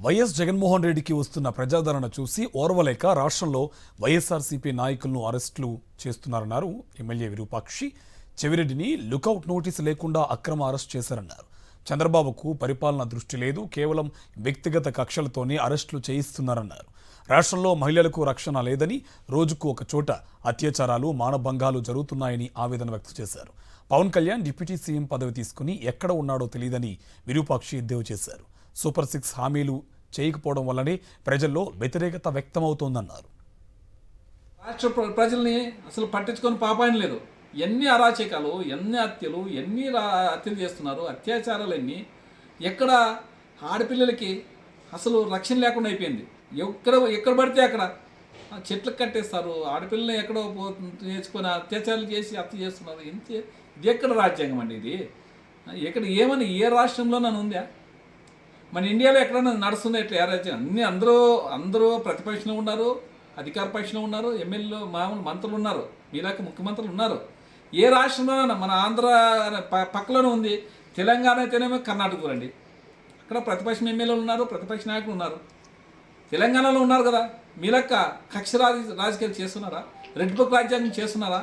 YS Jaganmohan రెడ్డికి వస్తున్న ప్రజాదరణ చూసి ఓర్వలేక రాష్ట్రంలో వైఎస్ఆర్సీపీ నాయకులను అరెస్టులు చేస్తున్నారన్నారు ఎమ్మెల్యే విరూపాక్షి. చెవిరెడ్డిని లుకౌట్ నోటీసు లేకుండా అక్రమ అరెస్ట్ చేశారన్నారు. చంద్రబాబుకు పరిపాలన దృష్టి లేదు, కేవలం వ్యక్తిగత కక్షలతోనే అరెస్టులు చేయిస్తున్నారన్నారు. రాష్ట్రంలో మహిళలకు రక్షణ లేదని, రోజుకు ఒక చోట అత్యాచారాలు, మానభంగాలు జరుగుతున్నాయని ఆవేదన వ్యక్తం చేశారు. పవన్ కళ్యాణ్ డిప్యూటీ సీఎం పదవి తీసుకుని ఎక్కడ ఉన్నాడో తెలియదని విరూపాక్షి ఎద్దేవా చేశారు. సూపర్ 6 హామీలు చేయకపోవడం వల్లనే ప్రజల్లో వ్యతిరేకత వ్యక్తమవుతోందన్నారు. రాష్ట్ర ప్రజల్ని అసలు పట్టించుకొని పాపాయన లేదు. ఎన్ని అరాచకాలు, ఎన్ని హత్యలు, హత్యలు చేస్తున్నారు, అత్యాచారాలు ఎన్ని. ఎక్కడ ఆడపిల్లలకి అసలు రక్షణ లేకుండా అయిపోయింది. ఎక్కడ పడితే అక్కడ చెట్లకు కట్టేస్తారు. ఆడపిల్లని ఎక్కడో నేర్చుకొని అత్యాచారాలు చేసి హత్య చేస్తున్నారు. ఇది ఎక్కడ రాజ్యాంగం అండి ఇది? ఎక్కడ ఏమని ఏ రాష్ట్రంలోనూ ఉందా? మన ఇండియాలో ఎక్కడైనా నడుస్తుంది ఇట్లా ఏ రాజ్యం? అందరూ ప్రతిపక్షంలో ఉన్నారు, అధికార పక్షంలో ఉన్నారు, ఎమ్మెల్యేలు మామూలు మంత్రులు ఉన్నారు, మీలాక ముఖ్యమంత్రులు ఉన్నారు. ఏ రాష్ట్రంలోనైనా మన ఆంధ్ర పక్కలోనే ఉంది. తెలంగాణ అయితేనేమో కర్ణాటక రండి, అక్కడ ప్రతిపక్ష ఎమ్మెల్యేలు ఉన్నారు, ప్రతిపక్ష నాయకులు ఉన్నారు. తెలంగాణలో ఉన్నారు కదా, మీలక్క కక్ష రాజకీయాలు చేస్తున్నారా? రెడ్ బుక్ రాజ్యాంగం చేస్తున్నారా?